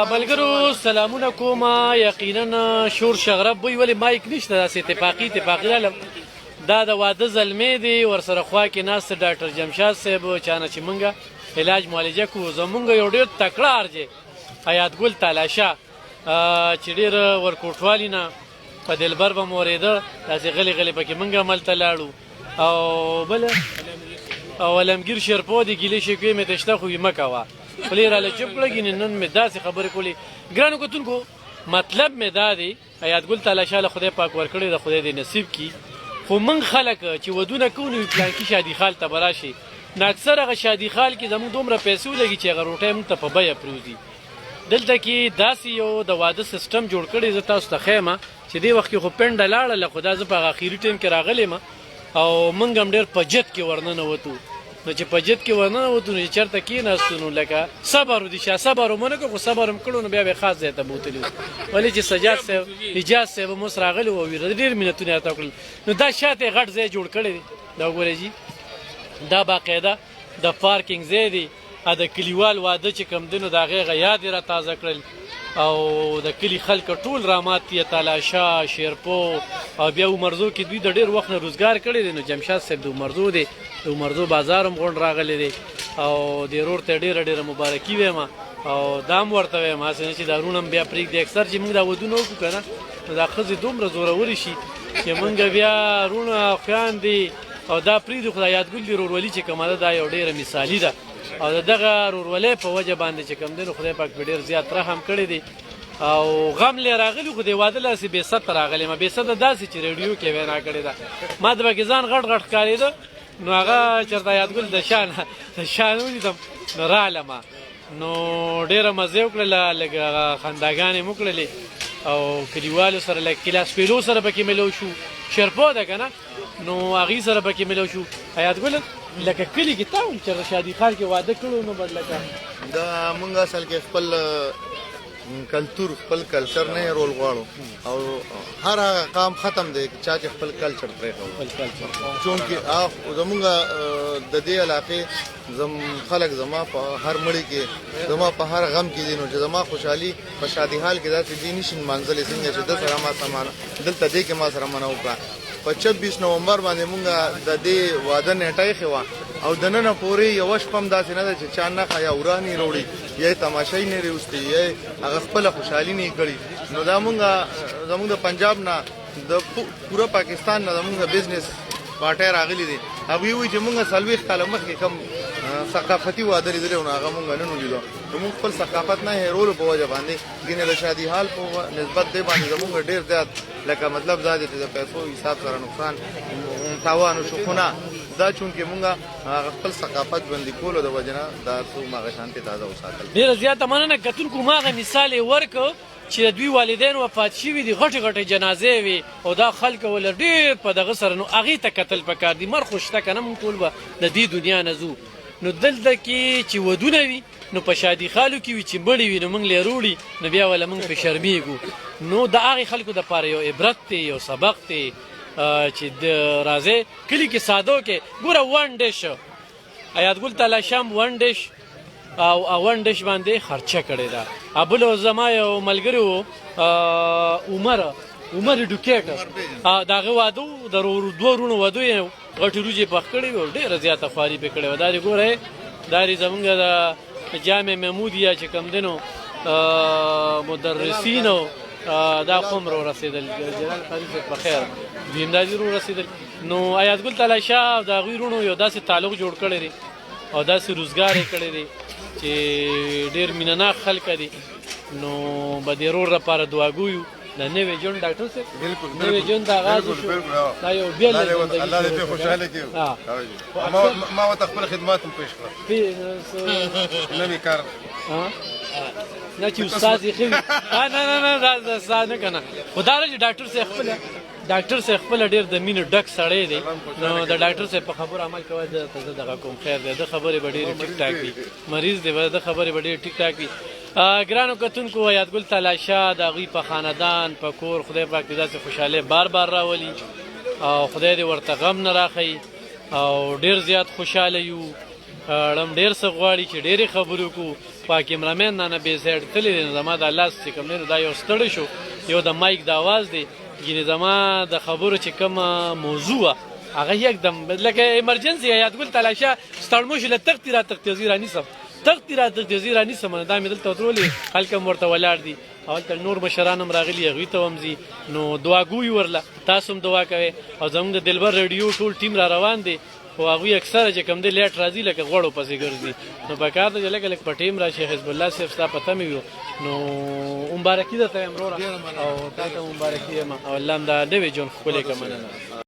ملګرو سلامونه کوم. یقینا شور شغرب وي ولې مایک نشته، داسې اتفاقي رالم. دا د واده زلمې دی، ورسره خوا کې ناست ډاکټر جمشاد صاحب چانه چې مونږ علاج معالجه کوو. زمونږ یو ډېر تکړه ارجې حیات ګل تالاشا چې ډېر ورکوټوالي نه په دلبر به مو اورېده، داسې غلې غلې پکې مونږ هملته لاړو. او بله او علمګیر شیرپو د ګیلې شکوې مې ته شته خو یې مه کوه، خولې راله چپ کړه. ګینې نن مې داسې خبرې کولې. ګرانو کتونکو مطلب مې دا دی، حیات ګل تالاشا له خدای پاک ورکړی د خدای دې نصیب کي. خو موږ خلک چې ودونه کوو نو پلانکي شادي خال ته به راشي، نو اکثر هغه شادي خال کې زموږ دومره پیسې ولګي چې هغه روټۍ موږ ته په بیه پرېوځي. دلته کې داسې یو د واده سیسټم جوړ کړی، زه تاسو ته ښیم چې دې وخت کې خو پنډه لاړله، خو دا زه په هغه اخري ټایم کې راغلی یم او موږ هم ډېر په جد کې ورننوتو. نو چې په جد کې ورننوتو نو چې چېرته کېناستو نو لکه صبر ودي شا صبر مو نه کړو، خو صبر هم کړو نو بیا به خاص ځای ته بوتلي وو. ولې چې سجاد صاحب حجاز صاحب هم اوس راغلی و، ډېر مینتونه یې راته وکړل. نو دا شاته غټ ځای جوړ کړی دی، دا وګورئ جي، دا باقاعده د پارکینګ ځای دی. د کلیوال واده چې کوم دی نو د هغې یاد یې را تازه کړل او د کلي خلک ټول رامات یې تالاشا شیرپو او بیا عمرزو کې دوی د ډېر وخت نه روزګار کړی دی. نو جمشاد صاحب د عمرزو دی، د عمرزو بازار هم غونډ راغلی دی او دې رور ته ډېره مبارکي وایم او دا هم ورته وایم هسې نه چې دا روڼ هم بیا پرېږدي. اکثر چې موږ دا ودونه وکړو که نه نو دا ښځې دومره زورورې شي چې موږ بیا روڼه خویندې او دا پرېږدو. خو د حیات ګل د رورولي چې کومه ده دا یو ډېره مثالي ده او د دغه رورولۍ په وجه باندې چې کوم دی نو خدای پاک پې ډېر زیات رحم کړی دی او غم لې راغلی. خو د واده لاسې بې سده راغلی یم، بې سده داسې چې ریډیو کې وینا کړې ده. ما د پکې ځان غټ غټ ښکارېده نو هغه چېرته حیات ګل د شان ولیدم نو رالم نو ډېره مزه یې وکړله، لږ هغه خنداګانې مو کړلې او کلیوالو سره لږ کلاس پیلو سره پکې ملو شو، شیرپو ده که نه نو هغې سره پکې ملو شو. حیات ګل لکه کلي کې تا هم چېرته شادي خان کې واده کړو نو بد لکه دا مونږ اصل کې خپل کلتور خپل کلچر نه رول غواړو او هر هغه قام ختم دی چا چې خپل کلچر پرېښود. چونکې زمونږ د دې علاقې خلک زما په هر مړي کې زما په هر غم کې دي، نو چې زما خوشحالي په شادي حال کې داسې دي نشي منځلې څنګه چې ده سره ما سره دلته دې کې ما سره منه وکړه. په 26 نومبر باندې مونږ د دې واده نیټه ایښې وه او د ننه پورې یوه شپه هم داسې نه ده چې چا نښه یا ورانې راوړي یا یې تماشۍ نه راوستې یا هغه خپله خوشحالي نه یې کړي. نو دا زمونږ د پنجاب نه د پوره پاکستان نه زمونږ د بزنس پارټۍ راغلي دي. هغوی وایي چې مونږ 40 کاله مخکې کوم ثقافتي واده لیدلی نو هغه مونږ نن ولیدو. نو مونږ خپل ثقافت نه هېرولو په وجه باندې ګینې د شادي حال په نسبت دی باندې زمونږ ډېر زیات لکه مطلب دا دی چې د پیسو حساب سره نقصان تاوان وشو، خو نه دا چونکې مونږ خپل ثقافت ژوندي کولو د وجې نه دا څو هغه شانتې تازه وساتل. ډېره زیاته مننه. کتونکو ما هغه مثال یې ورکړ چې د دوی والدین وفات شوي دي، غټې غټې جنازې وي او دا خلک ول ډېر په دغه سره نو هغې ته کتل پکار دي. مر خو شته که نه مونږ ټول به د دې دنیا نه ځو. نو دلته کې چې ودونه وي نو په شادي خالو کې وي چې مړي وي نو موږ لې روړي نو بیا وله موږ پې شرمېږو. نو د هغې خلکو دپاره یو عبرت دی، یو سبق دی چې د راځئ کلي کې سادو کې ګوره ون ډش حیات ګل تالاشا هم ون ډش او ون ډش باندې خرچه کړې ده. بل زما یو ملګري و عمر ډوکیټ د هغه واده و د دوه وروڼو واده یې غټې روجې پخ کړې وې او ډېره زیاته خواري پې کړې وه. دا دې ګورئ دا دې زمونږ د جامع محمودیه چې کوم دی نو مدرسین او دا قوم رو رسېدل، جلال قاري صاحب په خیر دوی هم دا دې رو رسېدل. نو حیات ګل تالاشا او د هغوی وروڼو یو داسې تعلق جوړ کړی دی او داسې روزګار یې کړی دی چې ډېر مینهناک خلک دي. نو به دې رور لپاره دعاګویو د نوې ژوند ډاکټر صاحب نوې ژوند آغاز وشو، دا یو بېله زندګي الله دې پرې خوشحاله کړي. ما ورته خپل خدمات هم پېښ کړل، نوي کار نه چې استاد یې ښه وي نه دا استاد نه که نه خو دا ده چې ډاکټر صاحب خپله ډېر د مینې ډک سړی دی. نو د ډاکټر صاحب په خبرو عمل کوی ده ته زه دغه کوم خیر دی، د خبرې به ډېرې ټیک ټاک وي، مریض دی د خبرې به ډېرې ټیک ټاک وي. ګرانو کتونکو حیات ګل تالاشا د هغوی په خاندان په کور خدای پاک دې داسې خوشحالۍ بار راولي او خدای دې ورته غم نه راښیي او ډېر زیات خوشحاله یو اړم ډېر څه غواړي چې ډېرې خبرې وکړو په کیمرامین نه بې سایډ تللی دی. زما دا لاس چې کوم دی نو دا یو ستړی شو، یو د مایک د اواز دی، یعنې زما د خبرو چې کومه موضوع وه هغه یکدم لکه ایمرجنسي یادګل تلاشه ستړمو شي له تختې را تختې زه رانیسم تختې را تختې زه رانیسم. دا مې دلته ودرولې خلک هم ورته ولاړ دي او هلته نور مشران هم راغلي هغوی ته هم ځي. نو دعاګوی ورله تاسو هم دعا کوئ او زموږ د دلبر رادیو ټول ټیم را روان دی خو هغوی اکثره چې کوم دی لیټ راځي لکه غوړو پسې ګرځي. نو پکار ده چې لږ لږ په ټیم راشي. حزب الله صاحب ستا پته مې وي نو مبارکي درته وایم وروره او تا ته مبارکي یم او الله هم دا نوی ژوند ښکلی کړه. مننه.